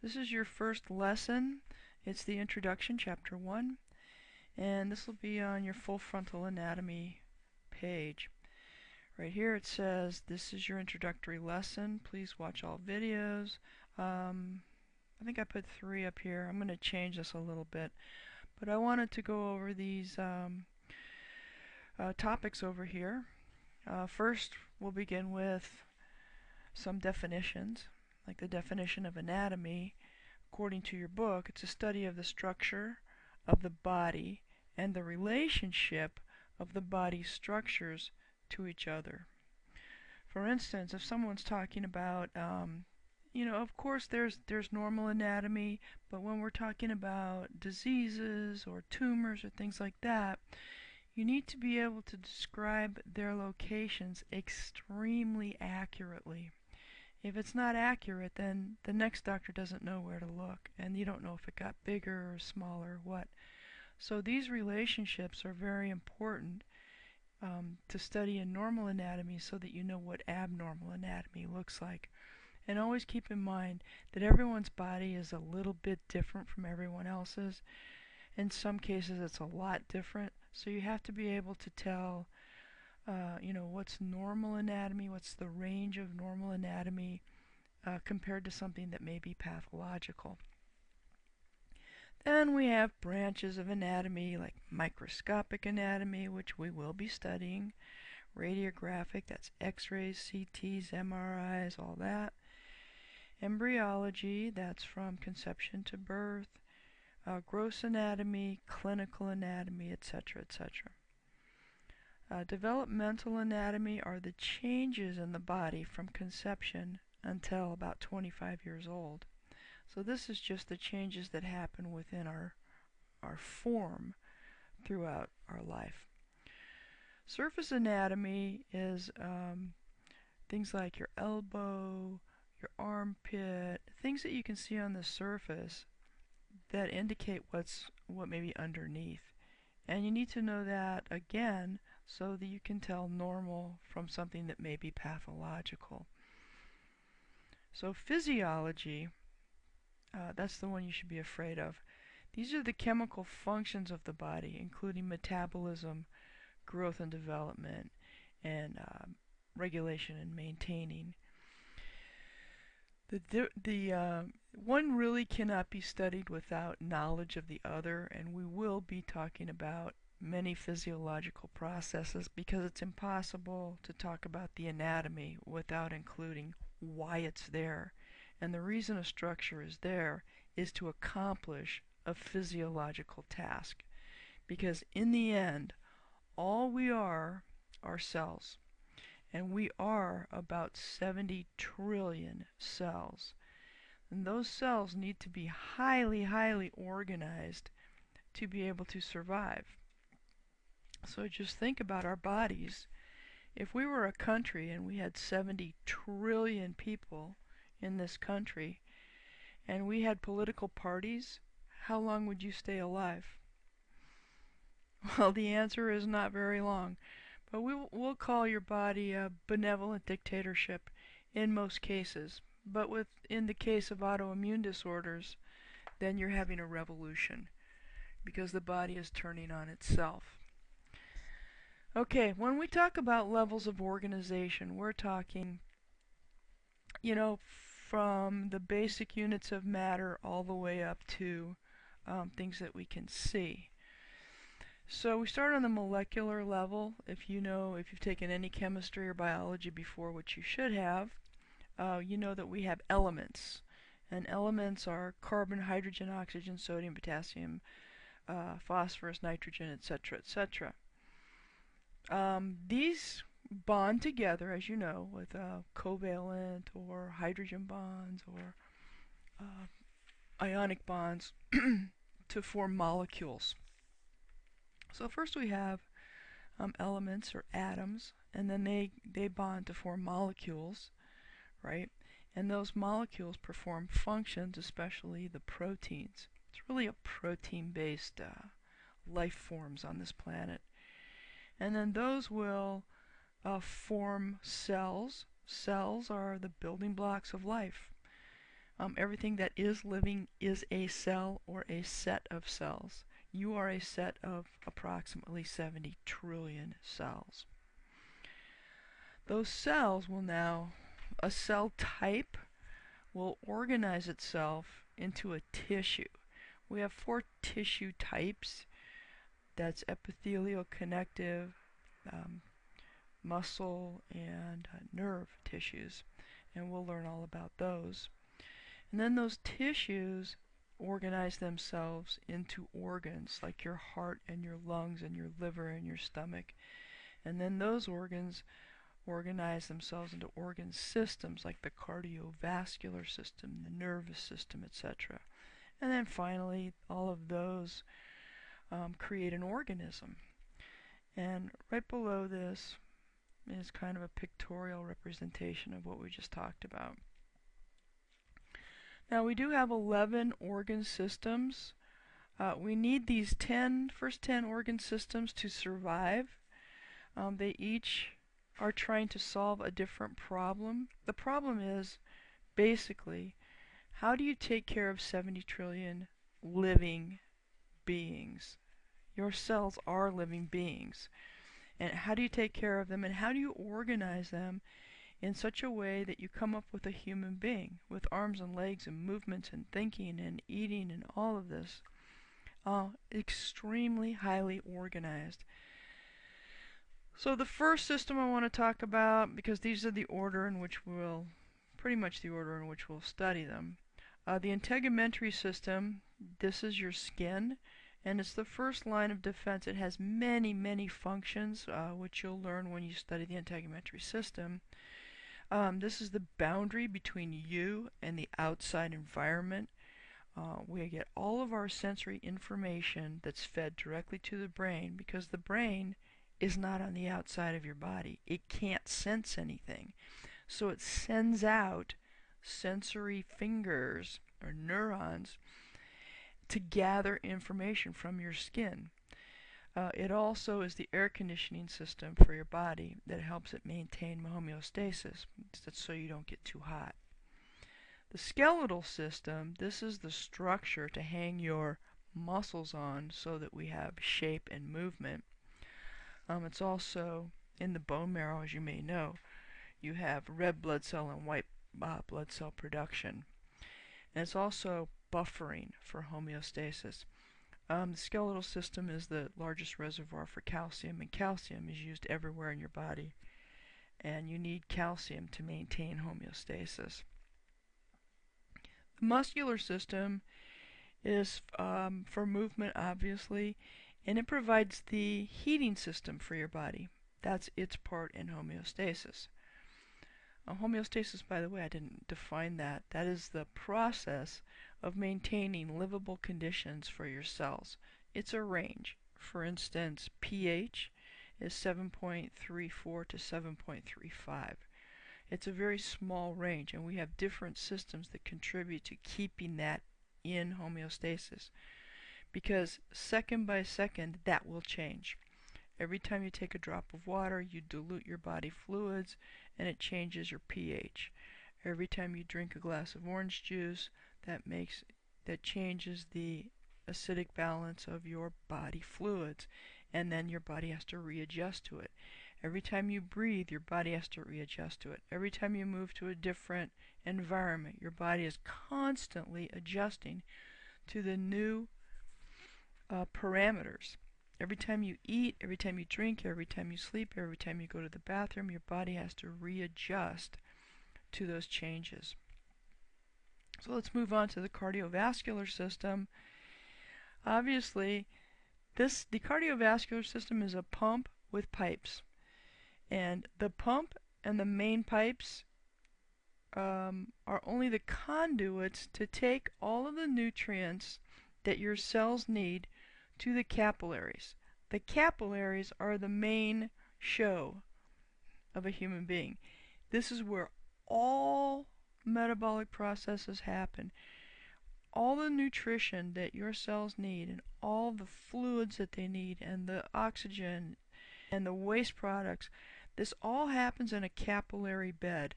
This is your first lesson. It's the introduction, chapter 1, and this will be on your full frontal anatomy page. Right here it says, this is your introductory lesson. Please watch all videos. I think I put 3 up here. I'm going to change this a little bit. But I wanted to go over these topics over here. First, we'll begin with some definitions, like the definition of anatomy. According to your book, it's a study of the structure of the body and the relationship of the body's structures to each other. For instance, if someone's talking about, of course there's normal anatomy, but when we're talking about diseases or tumors or things like that, you need to be able to describe their locations extremely accurately. If it's not accurate, then the next doctor doesn't know where to look, and you don't know if it got bigger or smaller or what. So these relationships are very important to study in normal anatomy so that you know what abnormal anatomy looks like. And always keep in mind that everyone's body is a little bit different from everyone else's. In some cases it's a lot different, so you have to be able to tell what's normal anatomy, what's the range of normal anatomy compared to something that may be pathological. Then we have branches of anatomy like microscopic anatomy, which we will be studying, radiographic, that's x-rays, CTs, MRIs, all that, embryology, that's from conception to birth, gross anatomy, clinical anatomy, etc., etc. Developmental anatomy are the changes in the body from conception until about 25 years old. So this is just the changes that happen within our form throughout our life. Surface anatomy is things like your elbow, your armpit, things that you can see on the surface that indicate what may be underneath. And you need to know that again so that you can tell normal from something that may be pathological. So physiology, that's the one you should be afraid of. These are the chemical functions of the body, including metabolism, growth and development, and regulation and maintaining. The one really cannot be studied without knowledge of the other, and we will be talking about many physiological processes because it's impossible to talk about the anatomy without including why it's there. And the reason a structure is there is to accomplish a physiological task. Because in the end, all we are cells. And we are about 70 trillion cells. And those cells need to be highly, highly organized to be able to survive. So just think about our bodies. If we were a country and we had 70 trillion people in this country, and we had political parties, how long would you stay alive? Well, the answer is not very long. But we'll call your body a benevolent dictatorship in most cases. But in the case of autoimmune disorders, then you're having a revolution because the body is turning on itself. Okay, when we talk about levels of organization, we're talking, from the basic units of matter all the way up to things that we can see. So we start on the molecular level. If you've taken any chemistry or biology before, which you should have, you know that we have elements. And elements are carbon, hydrogen, oxygen, sodium, potassium, phosphorus, nitrogen, etc., etc. These bond together, as you know, with covalent or hydrogen bonds or ionic bonds to form molecules. So first we have elements or atoms, and then they bond to form molecules, right? And those molecules perform functions, especially the proteins. It's really a protein-based life forms on this planet. And then those will form cells. Cells are the building blocks of life. Everything that is living is a cell or a set of cells. You are a set of approximately 70 trillion cells. Those cells will now, a cell type will organize itself into a tissue. We have 4 tissue types. That's epithelial, connective, muscle, and nerve tissues. And we'll learn all about those. And then those tissues organize themselves into organs like your heart and your lungs and your liver and your stomach. And then those organs organize themselves into organ systems like the cardiovascular system, the nervous system, etc. And then finally, all of those create an organism. And right below this is kind of a pictorial representation of what we just talked about. Now we do have 11 organ systems. We need these first 10 organ systems to survive. They each are trying to solve a different problem. The problem is basically, how do you take care of 70 trillion living beings? Your cells are living beings. And how do you take care of them, and how do you organize them in such a way that you come up with a human being with arms and legs and movements and thinking and eating and all of this? Extremely highly organized. So the first system I want to talk about, because these are the order in which we'll, pretty much the order in which we'll study them. The integumentary system, this is your skin, and it's the first line of defense. It has many, many functions, which you'll learn when you study the integumentary system. This is the boundary between you and the outside environment. We get all of our sensory information that's fed directly to the brain, because the brain is not on the outside of your body. It can't sense anything. So it sends out sensory fingers or neurons to gather information from your skin. It also is the air conditioning system for your body that helps it maintain homeostasis. That's so you don't get too hot. The skeletal system, this is the structure to hang your muscles on so that we have shape and movement. It's also in the bone marrow, as you may know. You have red blood cell and white blood cell production. And it's also buffering for homeostasis. The skeletal system is the largest reservoir for calcium, and calcium is used everywhere in your body. And you need calcium to maintain homeostasis. The muscular system is for movement, obviously, and it provides the heating system for your body. That's its part in homeostasis. Homeostasis, by the way, I didn't define that. That is the process of maintaining livable conditions for your cells. It's a range. For instance, pH is 7.34 to 7.35. It's a very small range, and we have different systems that contribute to keeping that in homeostasis. Because second by second, that will change. Every time you take a drop of water, you dilute your body fluids, and it changes your pH. Every time you drink a glass of orange juice, that changes the acidic balance of your body fluids, and then your body has to readjust to it. Every time you breathe, your body has to readjust to it. Every time you move to a different environment, your body is constantly adjusting to the new parameters. Every time you eat, every time you drink, every time you sleep, every time you go to the bathroom, your body has to readjust to those changes. So let's move on to the cardiovascular system. Obviously, the cardiovascular system is a pump with pipes. And the pump and the main pipes are only the conduits to take all of the nutrients that your cells need to the capillaries. The capillaries are the main show of a human being. This is where all metabolic processes happen. All the nutrition that your cells need, and all the fluids that they need, and the oxygen and the waste products, this all happens in a capillary bed.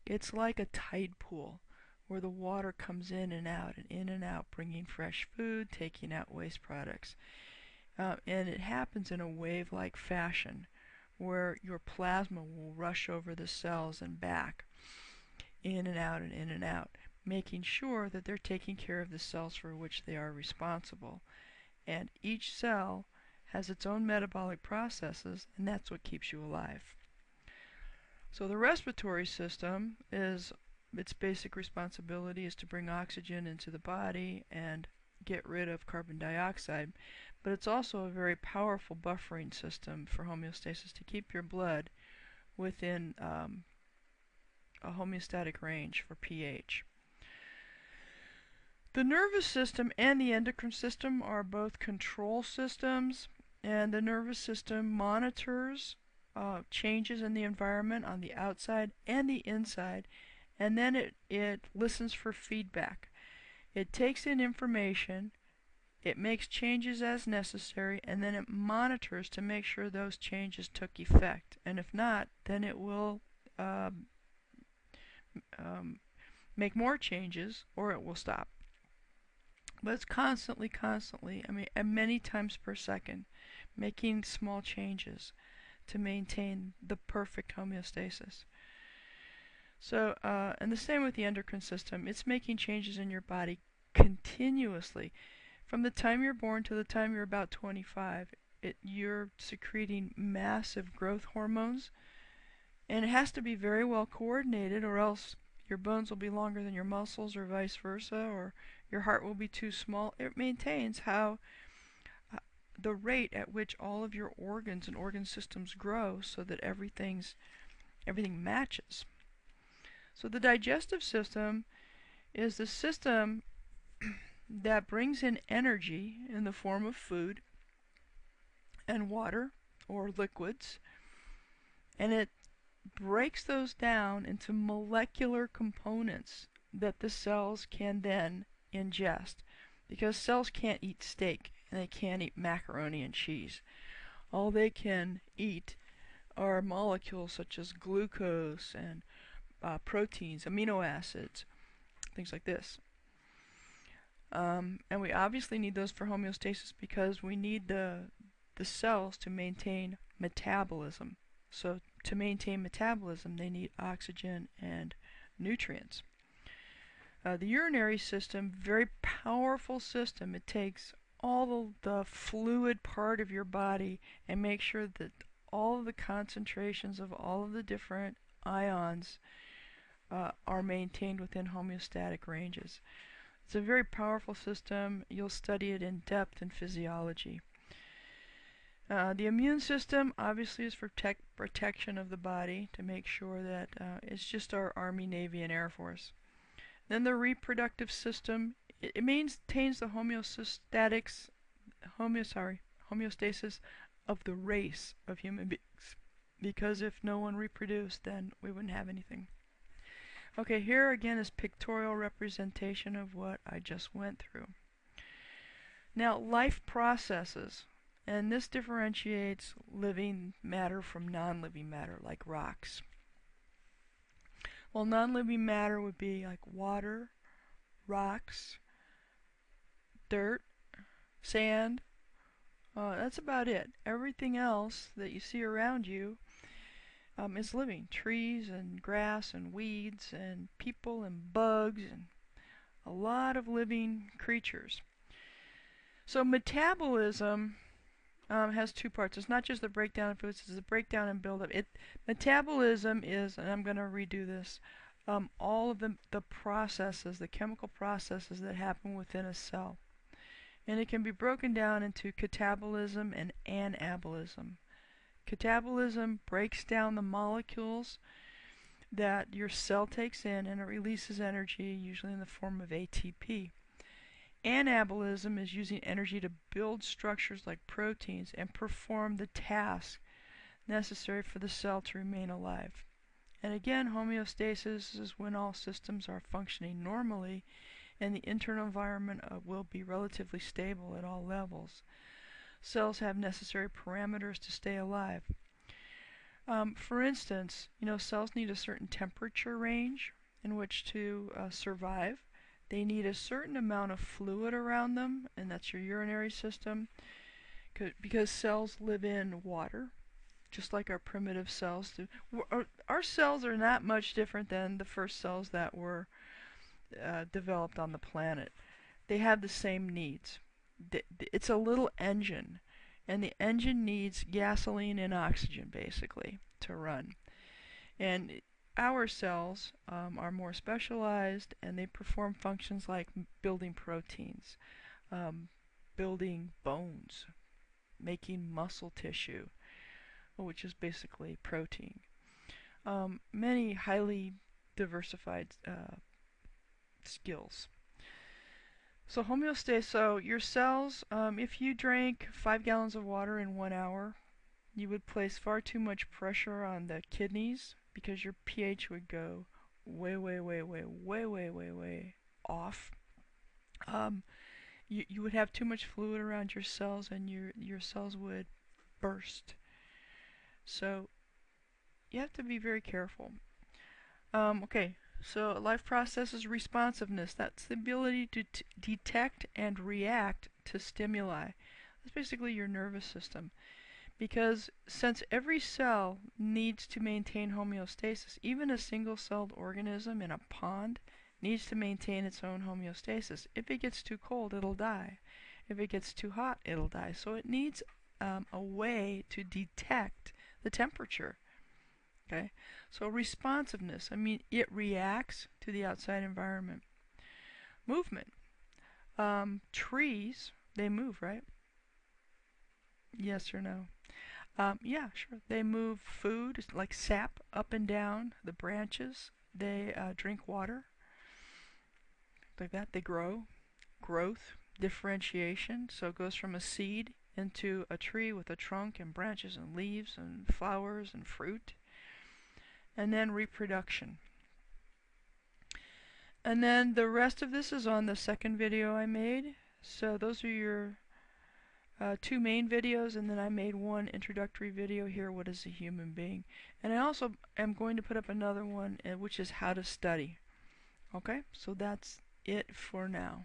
It's like a tide pool where the water comes in and out, bringing fresh food, taking out waste products. And it happens in a wave-like fashion, where your plasma will rush over the cells and back, in and out and in and out, making sure that they're taking care of the cells for which they are responsible. And each cell has its own metabolic processes, and that's what keeps you alive. So the respiratory system is, its basic responsibility is to bring oxygen into the body and get rid of carbon dioxide, but it's also a very powerful buffering system for homeostasis to keep your blood within a homeostatic range for pH. The nervous system and the endocrine system are both control systems, and the nervous system monitors changes in the environment on the outside and the inside, and then it listens for feedback. It takes in information, it makes changes as necessary, and then it monitors to make sure those changes took effect. And if not, then it will make more changes, or it will stop. But it's constantly, many times per second, making small changes to maintain the perfect homeostasis. So, and the same with the endocrine system. It's making changes in your body continuously. From the time you're born to the time you're about 25, you're secreting massive growth hormones, and it has to be very well coordinated, or else your bones will be longer than your muscles, or vice versa, or your heart will be too small. It maintains how the rate at which all of your organs and organ systems grow, so that everything matches. So the digestive system is the system that brings in energy in the form of food and water or liquids, and it breaks those down into molecular components that the cells can then ingest, because cells can't eat steak and they can't eat macaroni and cheese. All they can eat are molecules such as glucose and proteins, amino acids, things like this. And we obviously need those for homeostasis because we need the cells to maintain metabolism. So to maintain metabolism, they need oxygen and nutrients. The urinary system, very powerful system. It takes all the fluid part of your body and makes sure that all of the concentrations of all of the different ions are maintained within homeostatic ranges. It's a very powerful system. You'll study it in depth in physiology. The immune system obviously is for protection of the body, to make sure that it's just our Army, Navy, and Air Force. Then the reproductive system, it maintains the homeostasis of the race of human beings. Because if no one reproduced, then we wouldn't have anything. Okay, here again is pictorial representation of what I just went through. Now, life processes, and this differentiates living matter from non-living matter, like rocks. Well, non-living matter would be like water, rocks, dirt, sand. That's about it. Everything else that you see around you is living. Trees and grass and weeds and people and bugs and a lot of living creatures. So metabolism has two parts. It's not just the breakdown of foods, it's the breakdown and buildup. Metabolism is, and I'm going to redo this, all of the processes, the chemical processes that happen within a cell. And it can be broken down into catabolism and anabolism. Catabolism breaks down the molecules that your cell takes in, and it releases energy, usually in the form of ATP. Anabolism is using energy to build structures like proteins and perform the task necessary for the cell to remain alive. And again, homeostasis is when all systems are functioning normally and the internal environment will be relatively stable at all levels. Cells have necessary parameters to stay alive. For instance, cells need a certain temperature range in which to survive. They need a certain amount of fluid around them, and that's your urinary system, because cells live in water, just like our primitive cells do. Our cells are not much different than the first cells that were developed on the planet. They have the same needs. It's a little engine, and the engine needs gasoline and oxygen basically to run. And our cells are more specialized, and they perform functions like building proteins, um, building bones, making muscle tissue, which is basically protein. Many highly diversified skills. So homeostasis, so your cells, if you drank 5 gallons of water in 1 hour, you would place far too much pressure on the kidneys because your pH would go way off. You would have too much fluid around your cells, and your cells would burst. So you have to be very careful. Okay, so life processes responsiveness. That's the ability to detect and react to stimuli. That's basically your nervous system. Because since every cell needs to maintain homeostasis, even a single-celled organism in a pond needs to maintain its own homeostasis. If it gets too cold, it'll die. If it gets too hot, it'll die. So it needs a way to detect the temperature. Okay, so responsiveness, I mean, it reacts to the outside environment. Movement. Trees, they move, right? Yes or no? Yeah, sure. They move food, like sap, up and down the branches. They drink water, like that. They grow. Growth, differentiation. So it goes from a seed into a tree with a trunk and branches and leaves and flowers and fruit. And then reproduction. And then the rest of this is on the second video I made. So those are your two main videos, and then I made one introductory video here, what is a human being. And I also am going to put up another one, which is how to study. Okay, so that's it for now.